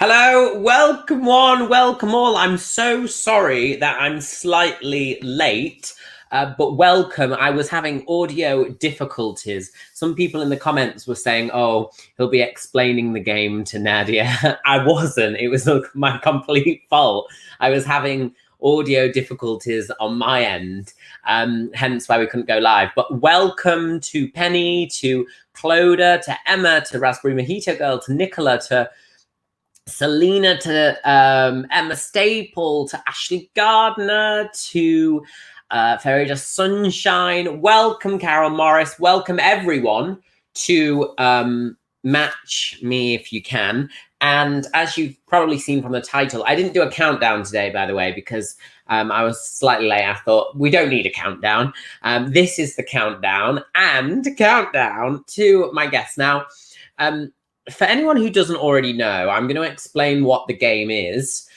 Hello, welcome one, welcome all. I'm so sorry that I'm slightly late, but welcome. I was having audio difficulties. Some people in the comments were saying, oh, he'll be explaining the game to Nadia. I wasn't. It was my complete fault. I was having audio difficulties on my end, hence why we couldn't go live. But welcome to Penny, to Cloda, to Emma, to Raspberry Mojito Girl, to Nicola, to Selena, to Emma Staple, to Ashley Gardner, to Fairy Just Sunshine. Welcome, Carol Morris. Welcome, everyone, to Match Me If You Can. And as you've probably seen from the title, I didn't do a countdown today, by the way, because I was slightly late. I thought, we don't need a countdown. This is the countdown to my guests. Now, for anyone who doesn't already know, I'm going to explain what the game is.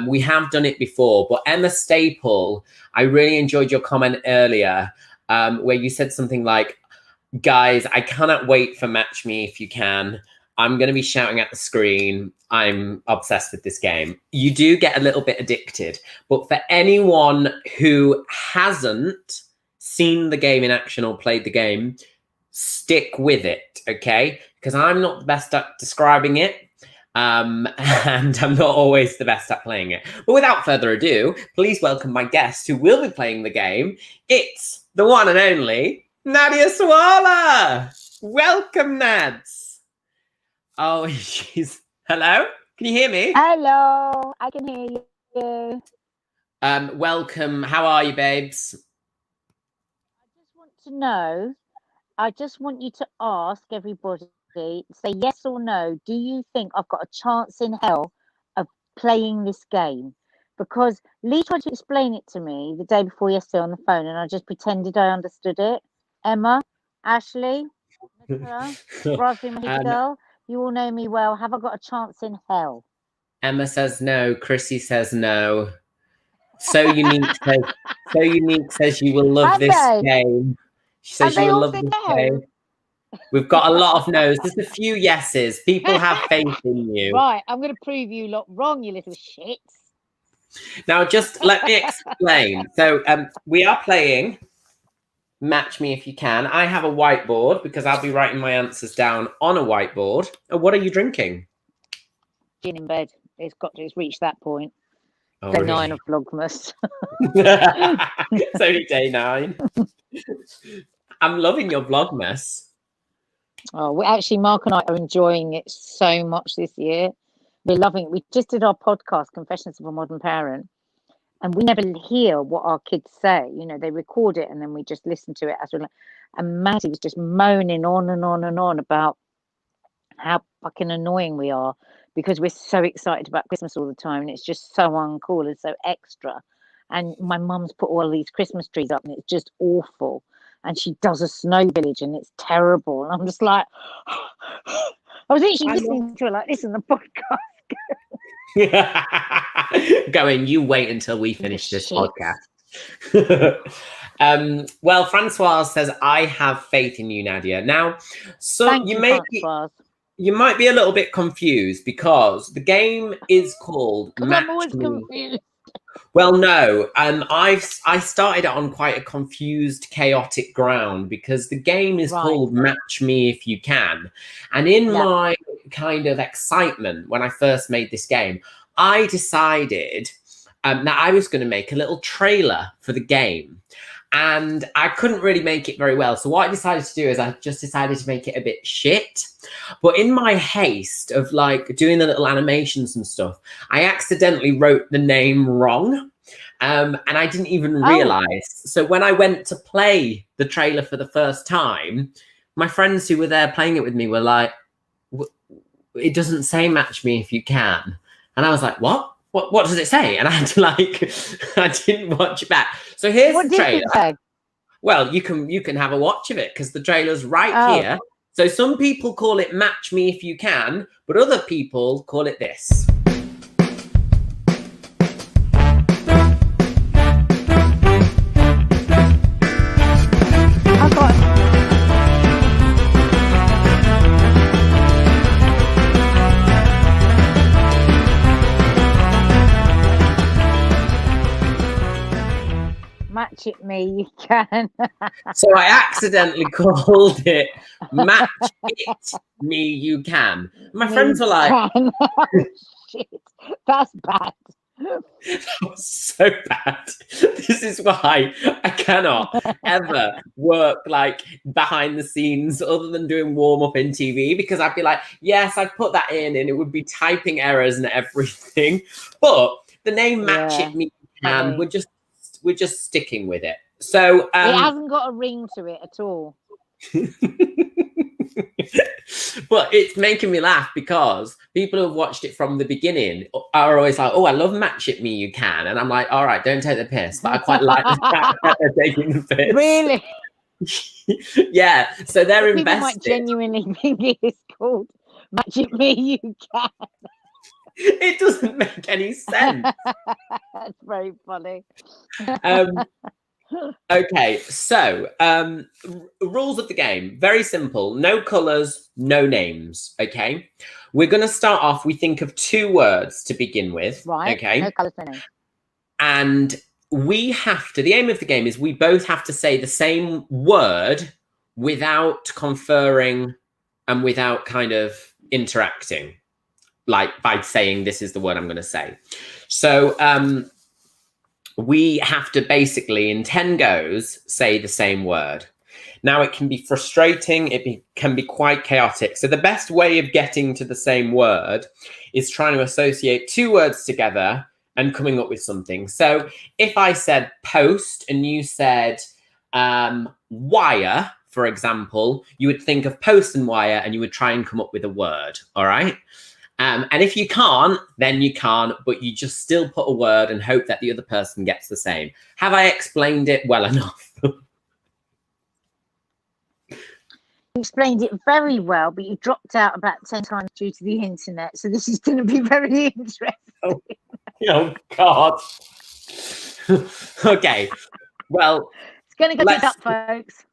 We have done it before, but Emma Staple, I really enjoyed your comment earlier where you said something like, guys, I cannot wait for Match Me If You Can. I'm going to be shouting at the screen. I'm obsessed with this game. You do get a little bit addicted, but for anyone who hasn't seen the game in action or played the game, stick with it, okay? Because I'm not the best at describing it, and I'm not always the best at playing it. But without further ado, please welcome my guest who will be playing the game. It's the one and only Nadia Sawalha. Welcome, Nads. Oh, she's... Hello? Can you hear me? Hello, I can hear you. Welcome. How are you, babes? I just want you to ask everybody, say yes or no. Do you think I've got a chance in hell of playing this game? Because Lee tried to explain it to me the day before yesterday on the phone, and I just pretended I understood it. Emma, Ashley, Nicola, Raspberry Mojito Girl, you all know me well. Have I got a chance in hell? Emma says no. Chrissy says no. So Unique says you will love this game. She says you will love this game. We've got a lot of no's. There's a few yeses. People have faith in you. Right, I'm going to prove you lot wrong, you little shits. Now, just let me explain. So we are playing Match Me If You Can. I have a whiteboard because I'll be writing my answers down on a whiteboard. What are you drinking? Gin in bed. It's reached that point. Oh, Day really? 9 of Vlogmas. It's only day 9. I'm loving your Vlogmas. Oh, actually, Mark and I are enjoying it so much this year. We're loving it. We just did our podcast, Confessions of a Modern Parent, and we never hear what our kids say. You know, they record it and then we just listen to it as well. And Maddie was just moaning on and on and on about how fucking annoying we are because we're so excited about Christmas all the time and it's just so uncool and so extra. And my mum's put all these Christmas trees up and it's just awful. And she does a snow village and it's terrible. And I'm just like, I was actually listening to her like this in the podcast. Going, you wait until we finish this podcast. Well, Francois says, I have faith in you, Nadia. Now, so you might be a little bit confused because the game is called Match I'm always Me. confused. Well, no, I started it on quite a confused, chaotic ground because the game is called Match Me If You Can. And in my kind of excitement when I first made this game, I decided that I was going to make a little trailer for the game. And I couldn't really make it very well. So what I decided to do is I just decided to make it a bit shit. But in my haste of like doing the little animations and stuff, I accidentally wrote the name wrong. And I didn't even realize. So when I went to play the trailer for the first time, my friends who were there playing it with me were like, it doesn't say Match Me If You Can. And I was like, what? What does it say? And I had to I didn't watch it back. So here's the trailer. What did it say? Well, you can have a watch of it because the trailer's right here. So some people call it Match Me If You Can, but other people call it this. It Me, You Can. So I accidentally called it Match It Me You Can. My friends were like, oh, shit, that's bad. that was so bad. This is why I cannot ever work like behind the scenes other than doing warm up in TV, because I'd be like, yes, I've put that in, and it would be typing errors and everything. But the name Match It Me You Can, we're just sticking with it. So it hasn't got a ring to it at all. But it's making me laugh because people who have watched it from the beginning are always like, oh, I love Match It Me You Can. And I'm like, all right, don't take the piss. But I quite like the fact that they're taking the piss. Really? Yeah. So they're People invested. might genuinely think it is called Match It Me You Can. It doesn't make any sense. That's very funny. Okay, so rules of the game, very simple. No colors, no names. Okay, we're going to start off. We think of 2 words to begin with. Right. Okay. No colors, no names. And we have to, the aim of the game is we both have to say the same word without conferring and without kind of interacting, like by saying this is the word I'm going to say. So we have to basically in 10 goes say the same word. Now it can be frustrating, can be quite chaotic. So the best way of getting to the same word is trying to associate 2 words together and coming up with something. So if I said post and you said wire, for example, you would think of post and wire and you would try and come up with a word. All right. And if you can't, then you can't, but you just still put a word and hope that the other person gets the same. Have I explained it well enough? You explained it very well, but you dropped out about 10 times due to the internet. So this is going to be very interesting. Oh God. Okay. Well, it's going to go up, folks.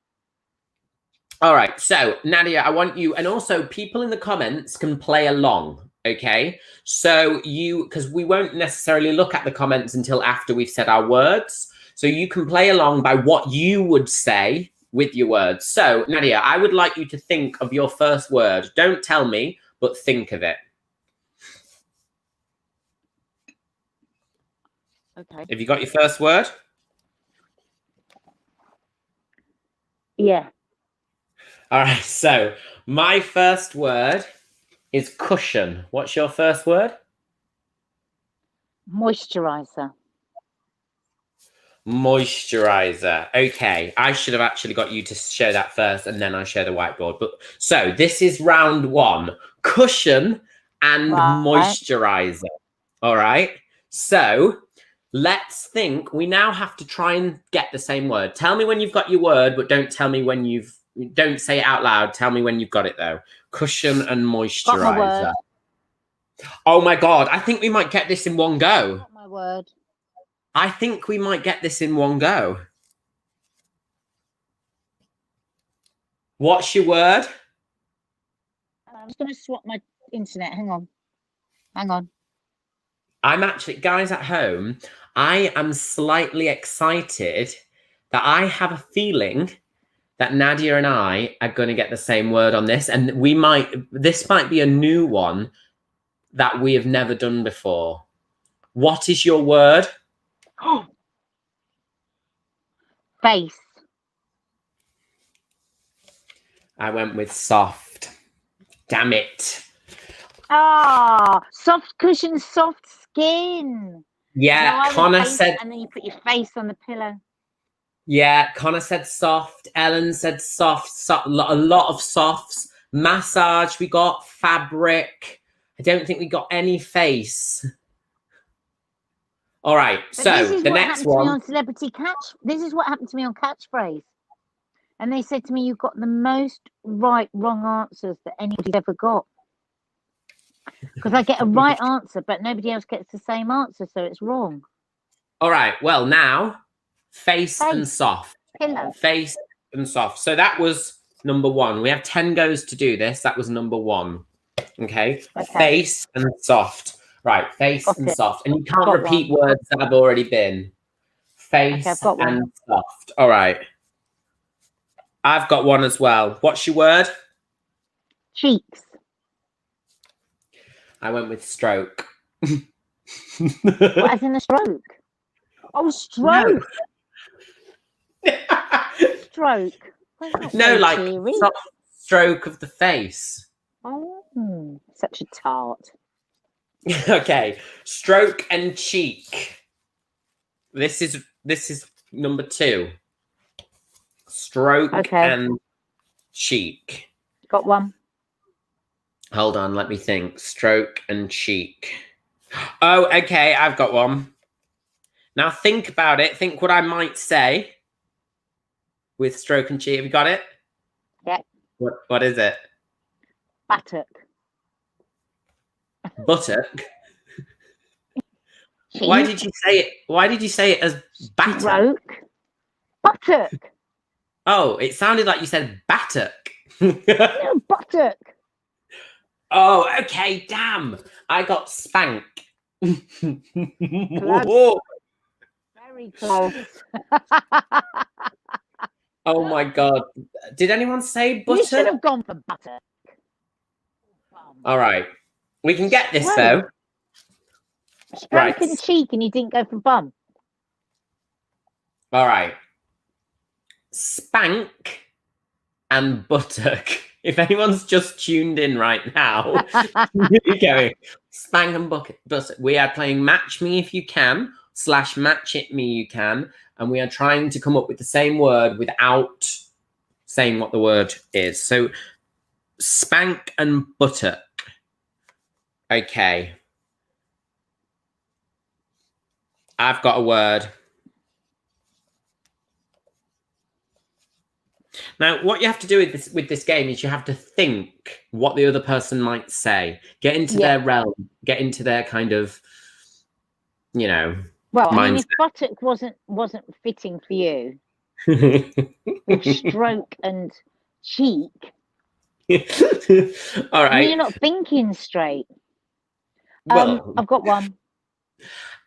All right. So Nadia, I want you, and also people in the comments can play along. Okay, so because we won't necessarily look at the comments until after we've said our words. So you can play along by what you would say with your words. So Nadia, I would like you to think of your first word. Don't tell me, but think of it. Okay. Have you got your first word? Yeah. All right. So my first word is cushion. What's your first word? Moisturizer. Moisturizer. Okay, I should have actually got you to share that first and then I share the whiteboard. But so this is round 1, cushion and moisturizer. All right. So let's think. We now have to try and get the same word. Tell me when you've got your word, but don't tell me when don't say it out loud. Tell me when you've got it though. Cushion and moisturizer. Got my word. Oh my God, I think we might get this in one go. Got my word. I think we might get this in one go. What's your word? I'm just going to swap my internet. Hang on. I'm actually, guys at home, I am slightly excited that I have a feeling that Nadia and I are going to get the same word on this. And this might be a new one that we have never done before. What is your word? Face. I went with soft. Damn it. Soft cushion, soft skin. Yeah, Connor said... And then you put your face on the pillow. Yeah, Connor said soft. Ellen said soft. A lot of softs. Massage, we got fabric. I don't think we got any face. All right, so the next one. On Celebrity Catch. This is what happened to me on Catchphrase. And they said to me, you've got the most wrong answers that anybody's ever got. Because I get a right answer, but nobody else gets the same answer, so it's wrong. All right, well, now, face and soft. Pillow. Face and soft. So that was number 1. We have 10 goes to do this. That was number 1. Okay. Face and soft. Right, face and soft. And you can't repeat words that have already been. face, I've got one. and soft. All right. I've got one as well. What's your word? Cheeks. I went with stroke. What, as in a stroke? Oh, stroke. No. Stroke. No, like stroke of the face. Oh, such a tart. Okay, stroke and cheek. This is number 2. Stroke and cheek. Got one. Hold on, let me think. Stroke and cheek. Oh, okay, I've got one. Now think about it. Think what I might say with stroke and cheek. Have you got it? Yeah. What is it? Buttock. Buttock. Cheek. Why did you say it? Why did you say it as batter? Stroke. Buttock. Oh, it sounded like you said battock. No, buttock. Oh, okay. Damn, I got spank. Close. Very close. Oh my god! Did anyone say butter? You should have gone for buttock. All right, we can get this though. Stroke and cheek, and you didn't go for bum. All right. Spank and buttock. If anyone's just tuned in right now, going spank and buttock. We are playing Match Me If You Can / Match It Me You Can, and we are trying to come up with the same word without saying what the word is. So, spank and buttock. Okay. I've got a word. Now, what you have to do with this game is you have to think what the other person might say. Get into their realm. Get into their kind of, mindset. I mean, if buttock wasn't fitting for you, with stroke and cheek. All right. I mean, you're not thinking straight. Well, I've got one.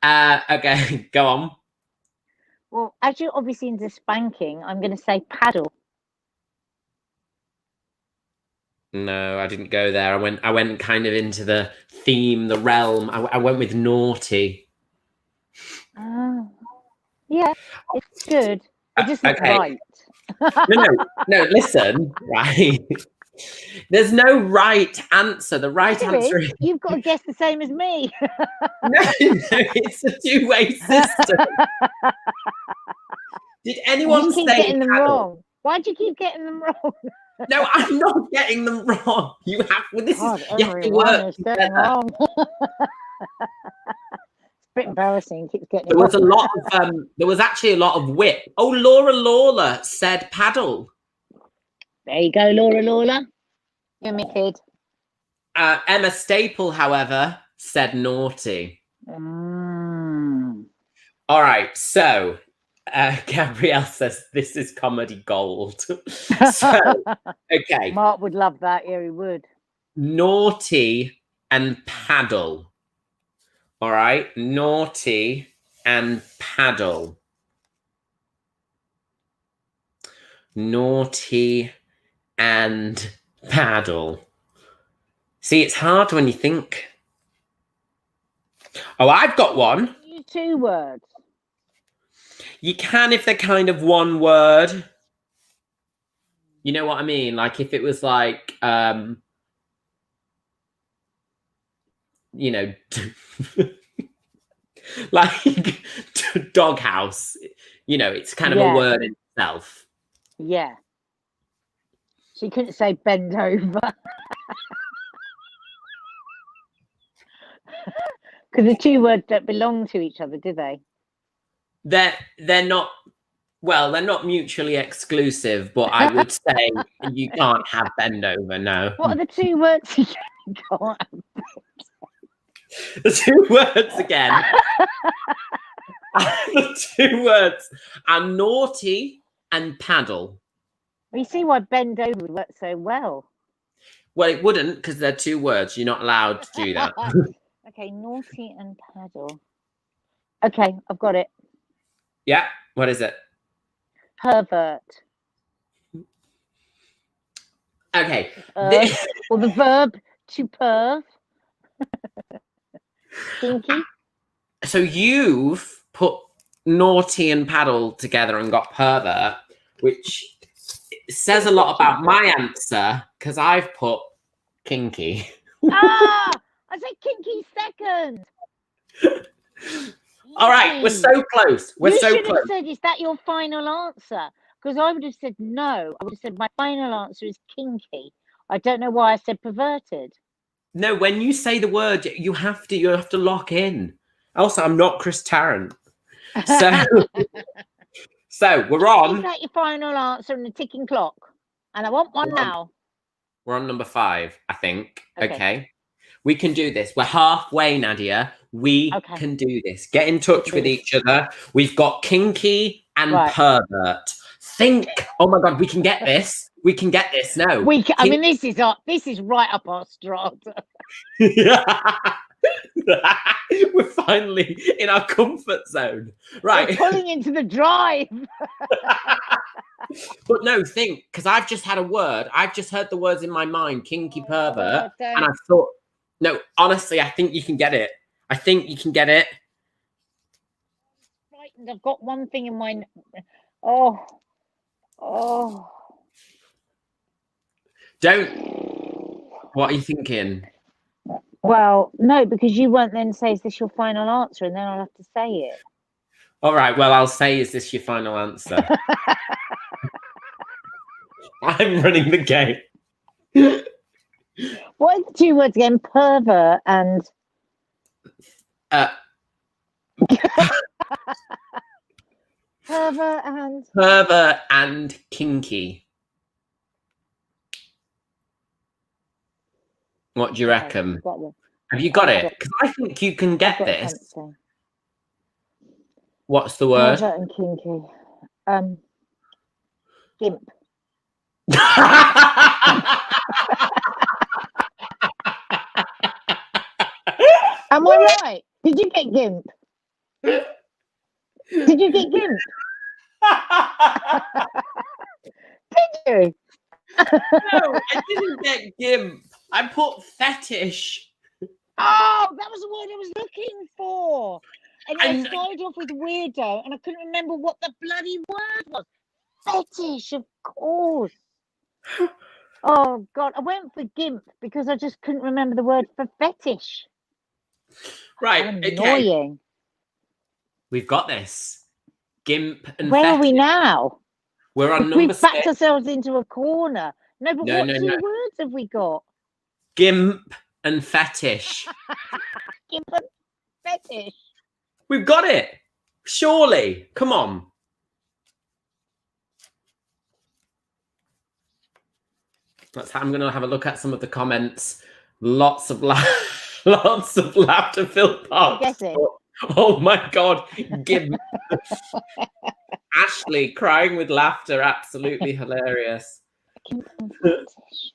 Okay, go on. Well, as you're obviously into spanking, I'm going to say paddle. No, I didn't go there. I went kind of into the theme, the realm. I went with naughty. Yeah, it's good. It's just not right. No, listen, right. There's no right answer. The right answer is you've got to guess the same as me. No, it's a two-way system. Did anyone say getting them wrong? Why do you keep getting them wrong? No, I'm not getting them wrong. You have. Well, this God, is. You have to work getting wrong. It's a bit embarrassing. Keeps getting. There was a lot of. There was actually a lot of whip. Oh, Laura Lawler said paddle. There you go, Laura Lawler. You're me, kid. Emma Staple, however, said naughty. All right, so Gabrielle says this is comedy gold. So, okay. Mark would love that. Yeah, he would. Naughty and paddle. All right, naughty and paddle. Naughty and paddle. See, it's hard when you think. Oh, I've got one. Use 2 words. You can if they're kind of one word. You know what I mean? Like if it was like, like doghouse. It's kind of a word in itself. Yeah. She couldn't say bend over. Because the 2 words don't belong to each other, do they? They're not. Well, they're not mutually exclusive, but I would say you can't have bend over. No. What are the 2 words you can't have? The 2 words again. The 2 words are naughty and paddle. You see why bend over would work so well. Well, it wouldn't because they're 2 words. You're not allowed to do that. Okay, naughty and paddle. Okay, I've got it. Yeah. What is it? Pervert. Okay. Or the verb to perv. Kinky. So you've put naughty and paddle together and got pervert, which says a lot about my answer because I've put kinky. I said kinky second. All right, we're so close. You should have said, is that your final answer? Because I would have said no. I would have said my final answer is kinky. I don't know why I said perverted. No, when you say the word, you have to lock in. Also, I'm not Chris Tarrant. So we're on. Is that your final answer in the ticking clock? And I want one now. We're on number 5, I think. Okay. We can do this. We're halfway, Nadia. We can do this. Get in touch with each other. We've got kinky and pervert. Think. Oh my God, we can get this. We can get this. No. I mean, this is right up our strata. We're finally in our comfort zone. Right. We're pulling into the drive. But no, think, because I've just had a word. I've just heard the words in my mind, kinky pervert. And I thought, no, honestly, I think you can get it. I think you can get it. Frightened. I've got one thing in mind. Oh. Don't. What are you thinking? Well, no, because you won't then say, is this your final answer? And then I'll have to say it. All right, well, I'll say, is this your final answer? I'm running the game. What are the 2 words again? Pervert and... Pervert and kinky. What do you reckon? Have you got it? Because I think you can get this. What's the word? Pervert and kinky. Gimp. Am I right? Did you get gimp? Did you get gimp? Did you? No, I didn't get gimp. I put fetish. Oh, that was the word I was looking for. And I started off with weirdo, and I couldn't remember what the bloody word was. Fetish, of course. Oh, God. I went for gimp because I just couldn't remember the word for fetish. Right. Annoying. Okay. We've got this. Gimp and Where fetish. are we now? We're on number 6. We've backed ourselves into a corner. No, but what 2 words have we got? Gimp and fetish. Gimp and fetish. We've got it. Surely. Come on. I'm going to have a look at some of the comments. Lots of laughter filled parts. Oh my God. Gimp. Ashley crying with laughter. Absolutely hilarious. Gimp and fetish.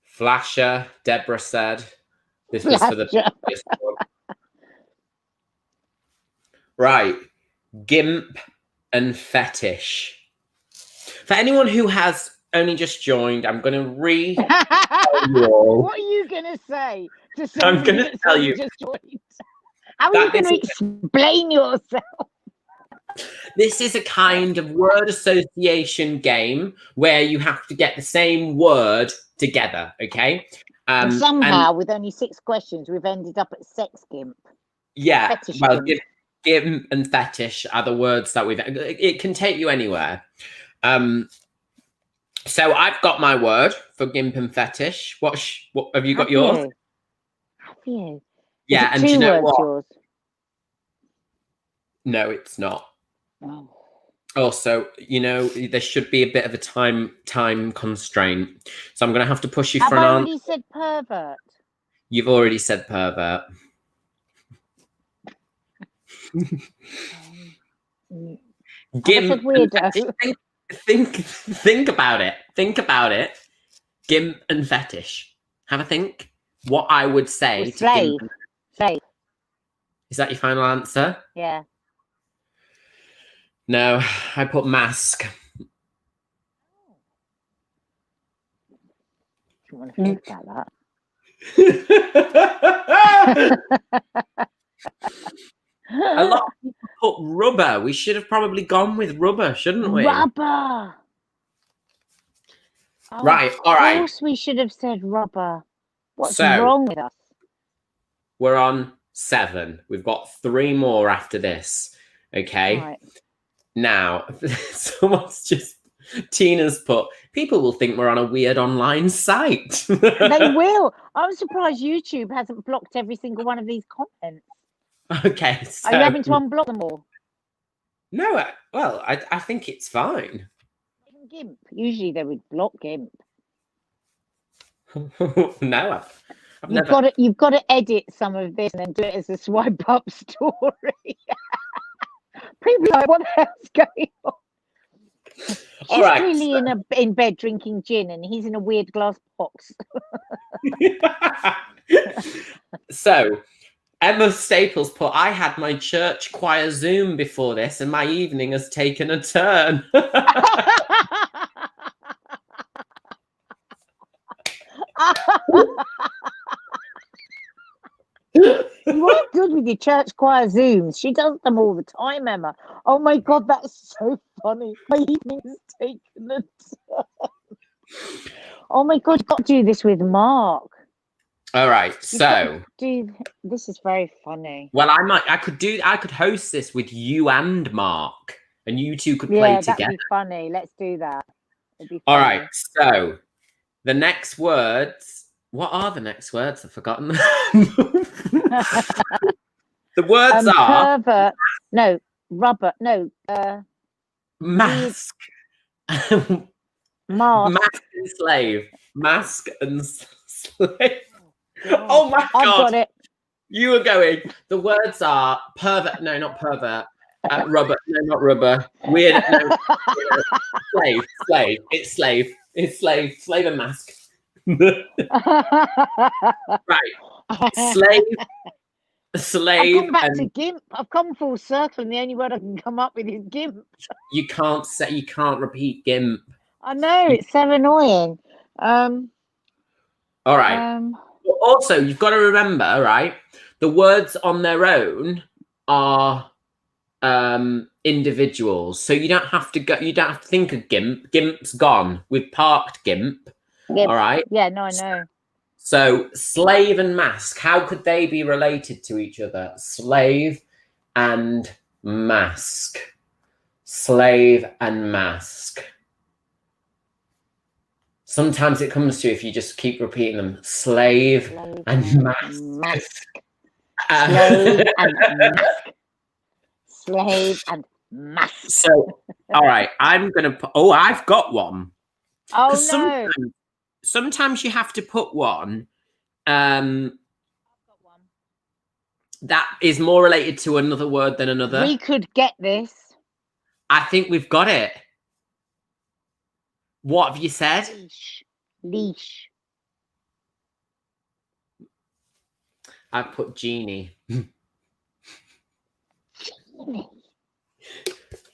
Flasher, Deborah said. This was for the previous one. Right. Gimp and fetish. For anyone who has only just joined, I'm going to read. What are you going to say to somebody I'm going to tell you. Just joined? How are you going to explain yourself? This is a kind of word association game where you have to get the same word together, okay? And somehow, with only 6 questions, we've ended up at sex gimp. Yeah, fetish well, gimp. Gimp and fetish are the words that it can take you anywhere. So I've got my word for gimp and fetish. What have you got yours? Have you? Yeah, and do you know what? Yours? No, it's not. Oh. Also, there should be a bit of a time constraint. So I'm going to have to push you for an answer. Have I already said pervert? You've already said pervert. Gimp. Think about it. Think about it. Gimp and fetish. Have a think. What I would say. Slave. Is that your final answer? Yeah. No, I put mask. I want to think about that. A lot of people put rubber. We should have probably gone with rubber, shouldn't we? Rubber. Oh, Right, all right. Of course we should have said rubber. What's So, wrong with us? We're on 7. We've got 3 more after this. Okay. Right. Now, Tina's put, people will think we're on a weird online site. They will. I'm surprised YouTube hasn't blocked every single one of these comments. Okay. So, are you having to unblock them all? No, well, I think it's fine. Even GIMP. Usually they would block GIMP. No, You've got to edit some of this and then do it as a swipe up story. People are like, what the hell's going on? All right. She's really in bed drinking gin and he's in a weird glass box. So, Emma Staples put, I had my church choir Zoom before this and my evening has taken a turn. You are good with your church choir Zooms. She does them all the time, Emma. Oh my God, that's so funny. My evening has taken a turn. Oh my God, you've got to do this with Mark. All right, so this is very funny. Well, I could host this with you and Mark, and you two could play together. That'd be funny. Let's do that. It'd be funny. All right, so the next words. What are the next words? I've forgotten. The words are pervert. No, rubber. No, mask. Mask. Mask and slave. Mask and slave. Oh my God! I've got it. You were going. The words are pervert. No, not pervert. Rubber. No, not rubber. Weird. No. Slave. It's slave. It's slave. Slave and mask. Right. Slave. I've gone back to GIMP. I've come full circle, and the only word I can come up with is GIMP. You can't repeat GIMP. I know, it's so annoying. All right. Also, you've got to remember, right? The words on their own are individuals, so you don't have to go. You don't have to think of GIMP. GIMP's gone. We've parked GIMP. All right. Yeah. No, I know. So, slave and mask. How could they be related to each other? Slave and mask. Slave and mask. Sometimes it comes to if you just keep repeating them. Slave and mask. Slave and mask. Slave and mask. So, all right, I'm going to put... Oh, I've got one. Oh, no. Sometimes you have to put one I've got one. That is more related to another word than another. We could get this. I think we've got it. What have you said? Leash. I've put genie. Genie?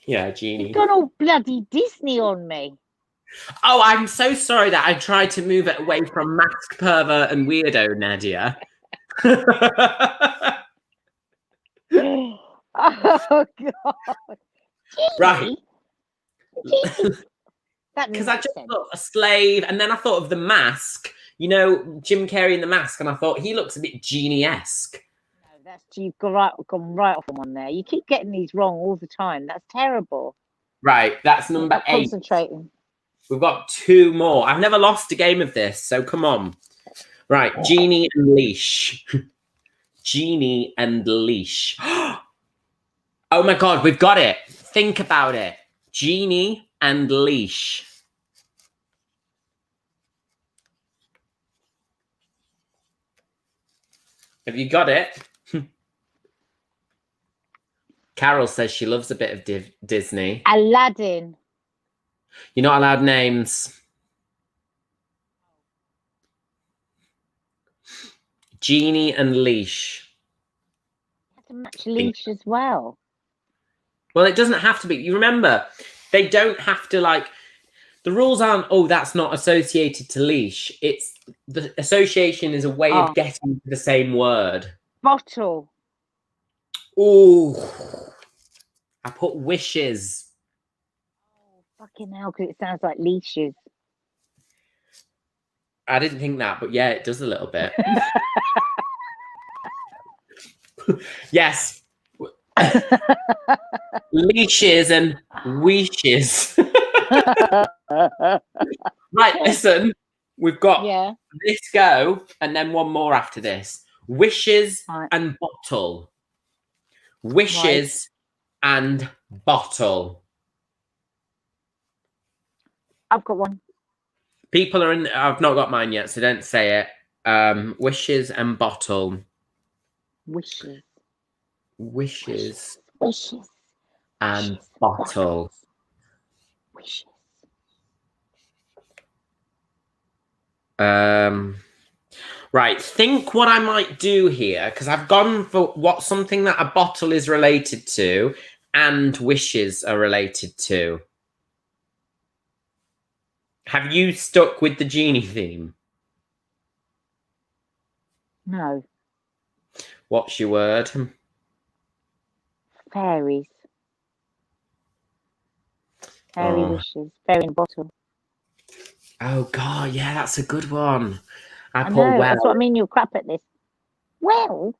Yeah, genie. You've gone all bloody Disney on me. Oh, I'm so sorry that I tried to move it away from mask, pervert, and weirdo, Nadia. Oh, God. Genie? Right. Because I just thought a slave, and then I thought of the mask. You know, Jim Carrey in the mask, and I thought he looks a bit genie-esque. No, you've gone right off on one there. You keep getting these wrong all the time. That's terrible. Right, that's number 8. Concentrating. We've got 2 more. I've never lost a game of this, so come on. Right, genie and leash. Genie and leash. Oh my God, we've got it. Think about it. Genie and leash. Have you got it? Carol says she loves a bit of Disney. Aladdin. You're not allowed names. Genie and leash. You have to Match leash as well. Well, it doesn't have to be. You remember, they don't have to like. The rules aren't. Oh, that's not associated to leash. It's the association is a way of getting to the same word. Bottle. Oh, I put wishes. Oh, fucking hell! Because it sounds like leashes. I didn't think that, but yeah, it does a little bit. Yes. Leashes and wishes. Right, listen. We've got this go, and then one more after this. Wishes and bottle. Wishes and bottle. I've got one. People are in. I've not got mine yet, so don't say it. Wishes and bottle. Wishes. Wishes. Wishes. And bottle. Wishes. Right, think what I might do here, because I've gone for something that a bottle is related to and wishes are related to. Have you stuck with the genie theme? No. What's your word? Fairies. Fairy wishes. Fairy in bottle. Oh God, yeah, that's a good one. I put know, well. That's what I mean. You're crap at this. Well.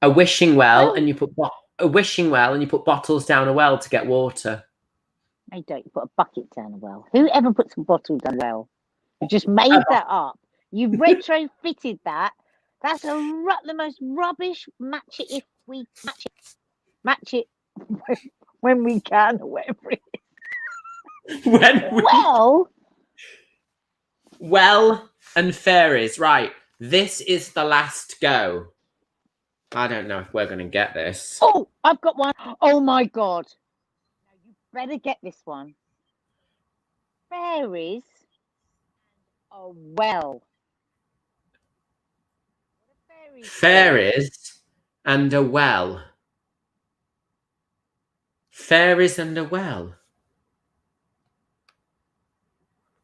A wishing well, and you put a wishing well, and you put bottles down a well to get water. No, don't. You put a bucket down a well. Who ever puts a bottle down a well? You just made that up. You've retrofitted that. That's the most rubbish. Match it if we match it when we can, or whatever it is. Well and fairies. Right. This is the last go. I don't know if we're going to get this. Oh, I've got one. Oh my God. Now you better get this one. Fairies and a well. Fairies and a well. Fairies and a well.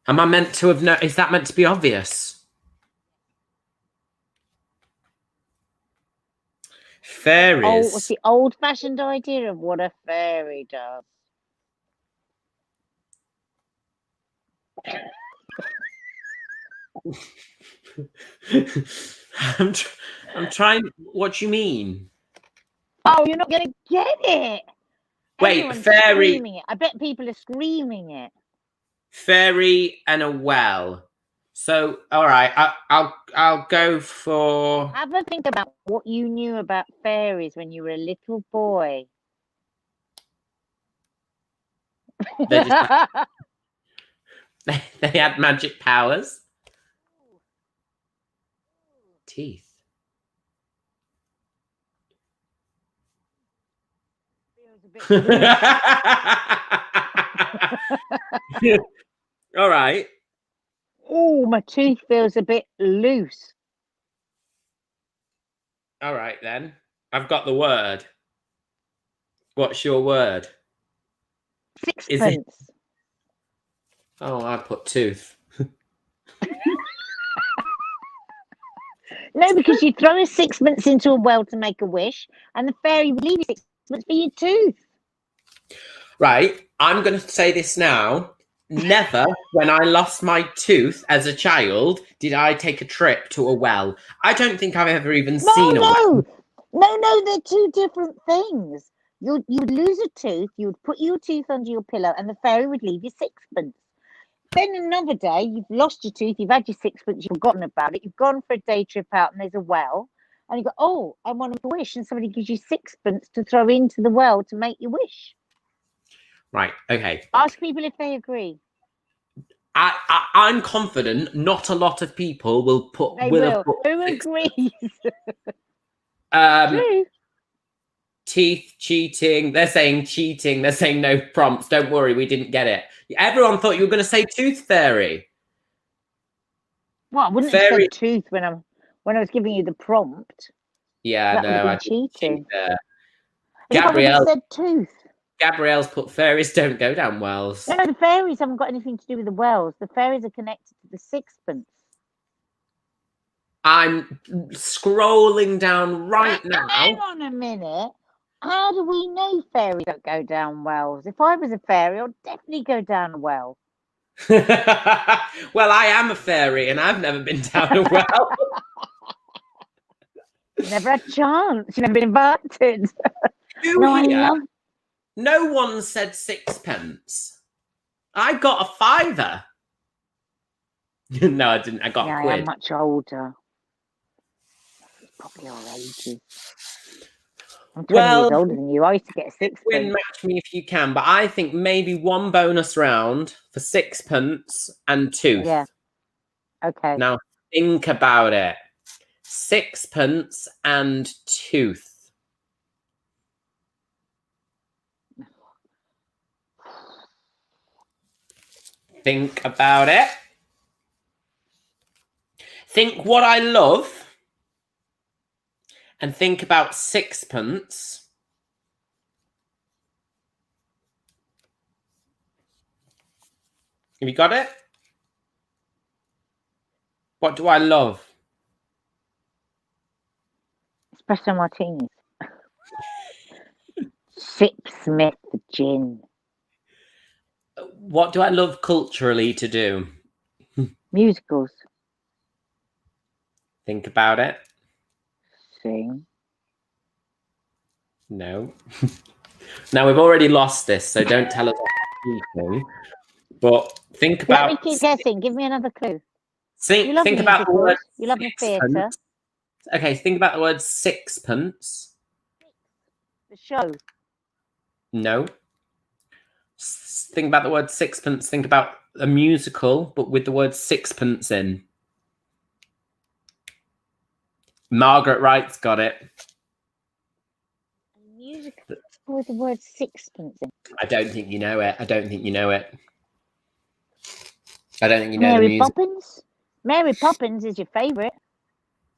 Am I meant to have is that meant to be obvious? Fairies. Oh, what's the old-fashioned idea of what a fairy does? I'm trying. What do you mean? Oh, you're not going to get it. Wait, Everyone's fairy. Screaming it. I bet people are screaming it. Fairy and a well. So, all right, I'll go for. Have a think about what you knew about fairies when you were a little boy. They had magic powers. Teeth. All right. Oh, my tooth feels a bit loose. All right, then. I've got the word. What's your word? Sixpence. Oh, I put tooth. No, because you throw a sixpence into a well to make a wish, and the fairy would leave you sixpence for your tooth. Right. I'm going to say this now. Never, when I lost my tooth as a child, did I take a trip to a well. I don't think I've ever even seen a well. No, they're two different things. You would lose a tooth, you would put your tooth under your pillow, and the fairy would leave you sixpence. Then another day, you've lost your tooth, you've had your sixpence, you've forgotten about it, you've gone for a day trip out, and there's a well, and you go, oh, I want to wish, and somebody gives you sixpence to throw into the well to make your wish. Right, okay. Ask people if they agree. I'm confident not a lot of people will put... They will. Who agrees? True. Teeth, cheating. They're saying cheating. They're saying no prompts. Don't worry, we didn't get it. Everyone thought you were going to say tooth fairy. Well, I wouldn't have said tooth when I was giving you the prompt. Yeah, that no, would have been cheating. Gabrielle said tooth. Gabrielle's put fairies don't go down wells. No, the fairies haven't got anything to do with the wells. The fairies are connected to the sixpence. I'm scrolling down right now. Hang on a minute. How do we know fairies don't go down wells? If I was a fairy, I'd definitely go down a well. Well, I am a fairy and I've never been down a well. Never had a chance. You've never been invited. No one said sixpence. I got a fiver. No, I didn't. I got a quid. I am much older. Probably our ages. I'm 20 years older than you. I used to get a sixpence. Win match me if you can, but I think maybe one bonus round for sixpence and tooth. Yeah. Okay. Now think about it. Sixpence and tooth. Think about it. Think what I love. And think about sixpence. Have you got it? What do I love? Espresso martinis. Sipsmith gin. What do I love culturally to do? Musicals. Think about it. Sing. No. Now we've already lost this, so don't tell us anything. But think about. Let me keep guessing. Give me another clue. Think about the word. You love the theatre. Okay, think about the word sixpence. The show. No. Think about the word sixpence. Think about a musical, but with the word sixpence in. Margaret Wright's got it. A musical with the word sixpence in. I don't think you know it. I don't think you know it. I don't think you know Mary the music. Poppins? Mary Poppins is your favourite.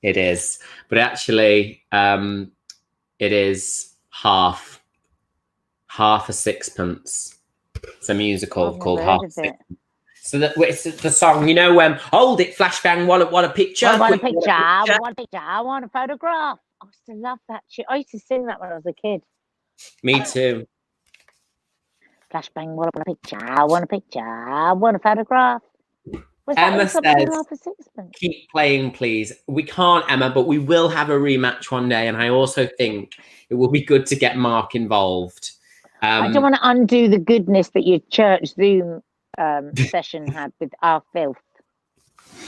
It is. But actually, it is half a sixpence. It's a musical called Half a Sixpence. So it's the song, you know, hold it, flashbang, what a picture. I want a picture, I want a photograph. I used to love that shit. I used to sing that when I was a kid. Me too. Flashbang, what a picture, I want a picture, I want a photograph. Emma says, keep playing, please. We can't, Emma, but we will have a rematch one day. And I also think it will be good to get Mark involved. I don't want to undo the goodness that your church Zoom session had with our filth.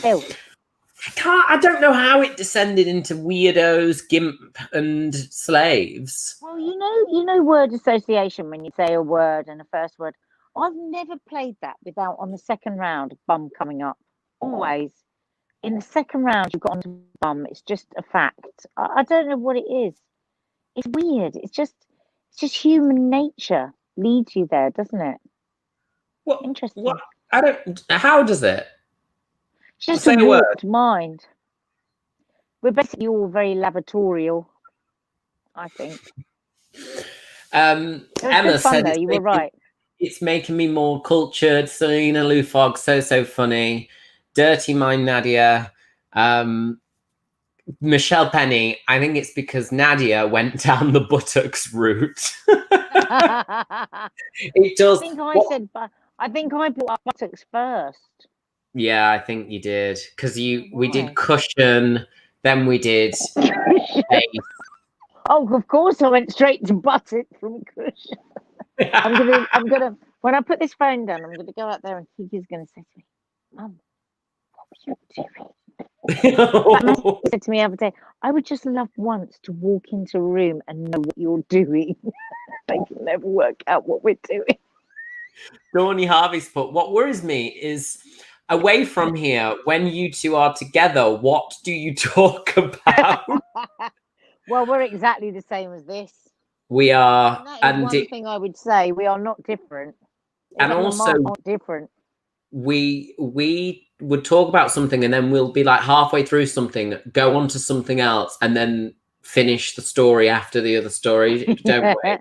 I don't know how it descended into weirdos, gimp, and slaves. Well, you know word association when you say a word and a first word. I've never played that without on the second round bum coming up. Always. In the second round you've got onto bum. It's just a fact. I don't know what it is. It's weird. It's just human nature leads you there, doesn't it? What? Interesting. What? How does it? It's just a warped mind. We're basically all very laboratorial, I think. Emma said though, you were right. It's making me more cultured. Selena Lou Fogg, so funny. Dirty Mind Nadia. Michelle Penny, I think it's because Nadia went down the buttocks route. It does. I think I brought up buttocks first. Yeah, I think you did. Because we did cushion, then we did face. Oh, of course I went straight to buttocks from cushion. I'm gonna when I put this phone down, I'm gonna go out there and Kiki's gonna say to me, Mum, what were you doing? Said to me the other day, I would just love once to walk into a room and know what you're doing. They can never work out what we're doing. Donny Harvey's put, what worries me is away from here, when you two are together, what do you talk about? Well, we're exactly the same as this. We are, and one thing I would say, we are not different. And also, not different. We would talk about something, and then we'll be like halfway through something, go on to something else, and then finish the story after the other story. Don't worry.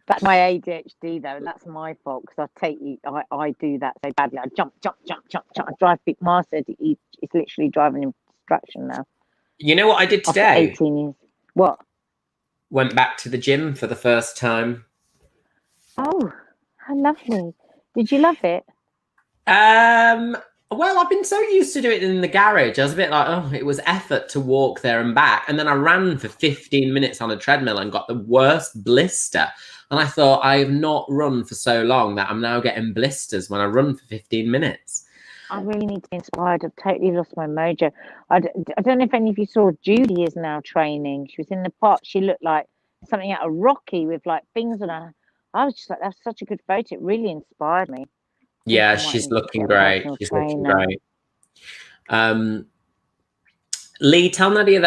That's my ADHD though. That's my fault because I do that so badly. I jump. I drive. Mars said he's literally driving in distraction now. You know what I did today? After 18 years. What? Went back to the gym for the first time. Oh, how lovely! Did you love it? Well, I've been so used to doing it in the garage. I was a bit like, oh, it was effort to walk there and back. And then I ran for 15 minutes on a treadmill and got the worst blister. And I thought, I have not run for so long that I'm now getting blisters when I run for 15 minutes. I really need to be inspired. I've totally lost my mojo. I don't know if any of you saw Judy is now training. She was in the park. She looked like something out of Rocky with like things on her. I was just like, that's such a good photo. It really inspired me. Yeah, she's looking great. She's looking great. Lee, tell Nadia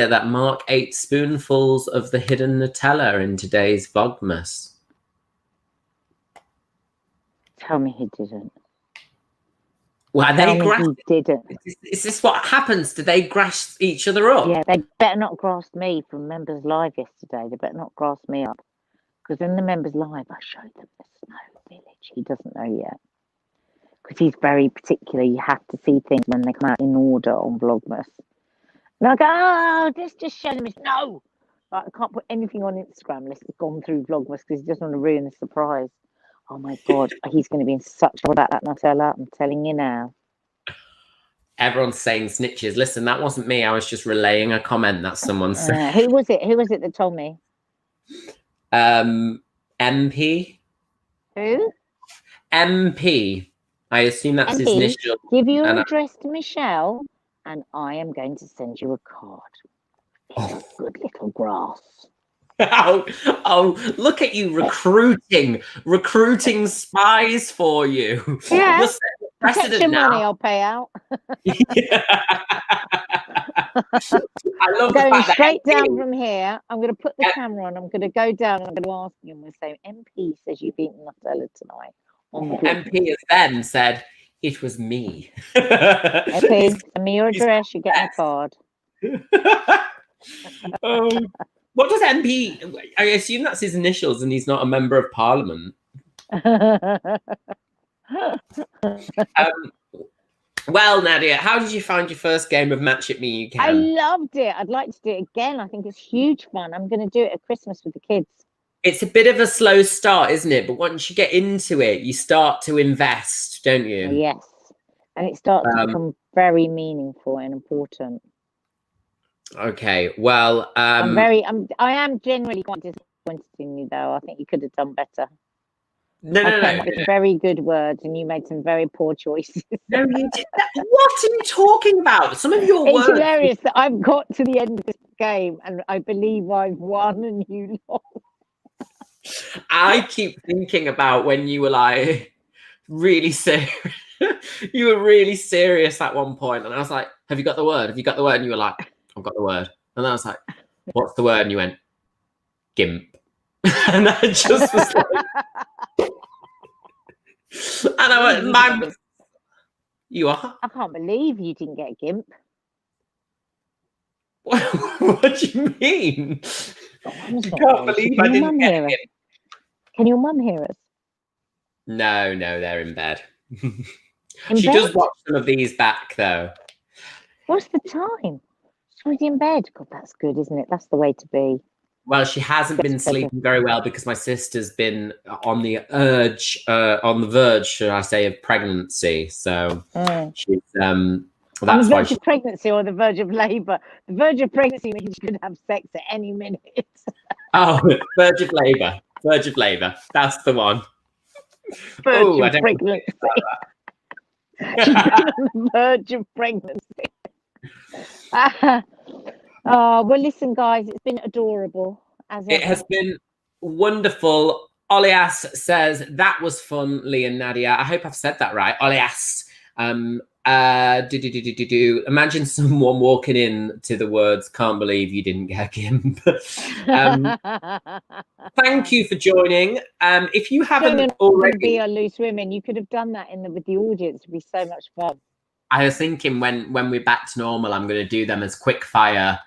that Mark ate spoonfuls of the hidden Nutella in today's Vlogmas. Tell me he didn't. Well, he didn't. Is this what happens? Do they grass each other up? Yeah, they better not grass me from Members Live yesterday. They better not grass me up. Because in the Members Live, I showed them the snow village. He doesn't know yet. Because he's very particular. You have to see things when they come out in order on Vlogmas. And I go, oh, let's just show them. No! Like, I can't put anything on Instagram unless it's gone through Vlogmas because he doesn't want to ruin the surprise. Oh my God, he's going to be in such trouble about that Nutella. I'm telling you now. Everyone's saying snitches. Listen, that wasn't me. I was just relaying a comment that someone said. Who was it? Who was it that told me? MP. Who? MP. I assume that's his initial. Give your address to Michelle, and I am going to send you a card. Oh. Good little grass. Oh, look at you recruiting spies for you. Yeah. Protection money I'll pay out. Yeah. I love going straight down from here. I'm going to put the camera on. I'm going to go down and I'm going to ask you. I'm going to say, MP says you've eaten Nutella tonight. MP has then said, it was me. MP, send me your address. You get my card. What does MP? I assume that's his initials, and he's not a member of Parliament. Well, Nadia, how did you find your first game of Match It Me You Can? I loved it. I'd like to do it again. I think it's huge fun. I'm going to do it at Christmas with the kids. It's a bit of a slow start, isn't it? But once you get into it, you start to invest, don't you? Yes, and it starts to become very meaningful and important. Okay, well, I am generally quite disappointed in you, though. I think you could have done better. No. With very good words, and you made some very poor choices. No, you did. What are you talking about? Some of your words. It's hilarious that I've got to the end of this game, and I believe I've won and you lost. I keep thinking about when you were like really serious. You were really serious at one point, and I was like, "Have you got the word? Have you got the word?" And you were like, "I've got the word." And I was like, "What's the word?" And you went, "Gimp." And I just was like, and I went, you are? I can't believe you didn't get a gimp. What do you mean? I can't believe I didn't get a gimp. Can your mum hear us? No, they're in bed. She does watch some of these back, though. What's the time? She's in bed. God, that's good, isn't it? That's the way to be. Well, she hasn't been sleeping very well because my sister's been on the verge, should I say, of pregnancy. So she's on the verge of pregnancy or the verge of labour. The verge of pregnancy means you could have sex at any minute. Oh, verge of labour. Verge of labour. That's the one. Verge of pregnancy. She's been on the verge of pregnancy. Well, listen, guys, it's been adorable. It has been wonderful. Olias says, that was fun, Lee and Nadia. I hope I've said that right. Olias. Imagine someone walking in to the words, can't believe you didn't get a gimp. Thank you for joining. If you haven't already... Be a loose women, you could have done that with the audience. It'd be so much fun. I was thinking when we're back to normal, I'm going to do them as quick fire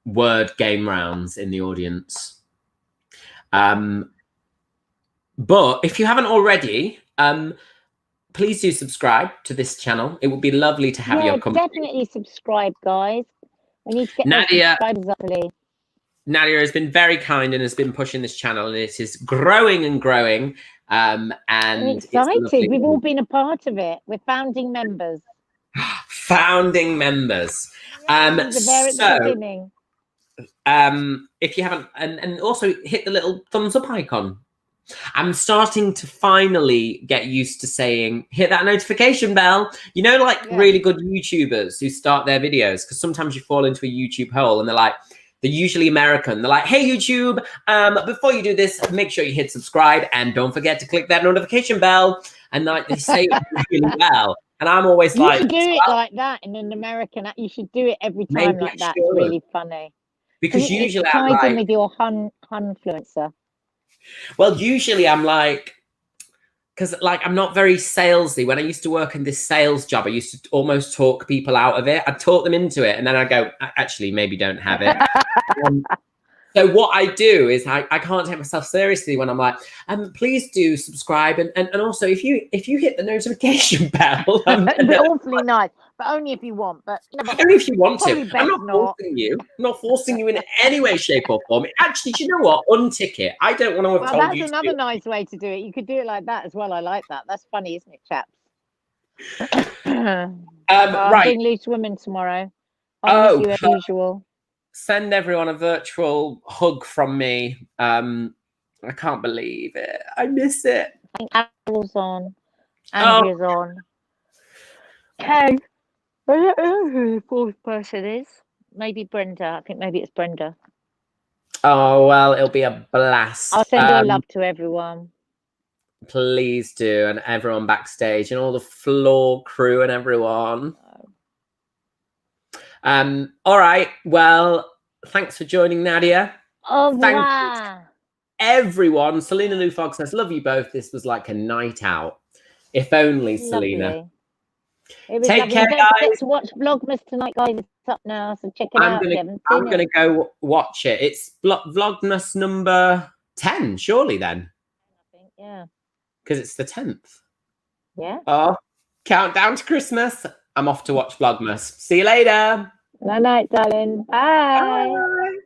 word game rounds in the audience. But if you haven't already, please do subscribe to this channel. It would be lovely to have your company. Definitely subscribe, guys. We need to get Nadia, subscribers up, Lee. Nadia has been very kind and has been pushing this channel, and it is growing and growing. And I'm excited. We've all been a part of it. We're founding members. Founding members. The very beginning. If you haven't, and also hit the little thumbs up icon. I'm starting to finally get used to saying, hit that notification bell. You know, like really good YouTubers who start their videos, because sometimes you fall into a YouTube hole and they're usually American. They're like, hey, YouTube, before you do this, make sure you hit subscribe and don't forget to click that notification bell. And like they say it really well. And I'm always you should do it like that in an American. You should do it every time like that. It's really funny. Because usually it ties in with your Hunfluencer. Well, usually I'm like, because like I'm not very salesy. When I used to work in this sales job, I used to almost talk people out of it. I'd talk them into it, and then I go, actually, maybe don't have it. So what I do is I can't take myself seriously when I'm like, please do subscribe, and also if you hit the notification bell, it'd be awfully nice, but only if you want. But only if you want to. I'm not forcing you. I'm not forcing you in any way, shape, or form. Actually, do you know what? Untick it. I don't want to have told you. That's another nice way to do it. You could do it like that as well. I like that. That's funny, isn't it, chaps? Right. Being loose women tomorrow. I'll miss you as usual. Send everyone a virtual hug from me. I can't believe it. I miss it. I think Carol's on. Andrea's on. Okay. I don't know who the fourth person is. Maybe Brenda. I think maybe it's Brenda. Oh, well, it'll be a blast. I'll send your love to everyone. Please do. And everyone backstage and all the floor crew and everyone. All right. Well, thanks for joining, Nadia. Thanks, everyone. Selena Lou Fogg says, love you both. This was like a night out. If only, lovely. Selena. Take care, guys. Let's watch Vlogmas tonight, guys. It's up now, so check it out. I'm going to go watch it. It's Vlogmas number 10, surely then. I think, yeah. Because it's the 10th. Yeah. Oh, countdown to Christmas. I'm off to watch Vlogmas. See you later. Night, darling. Bye. Bye.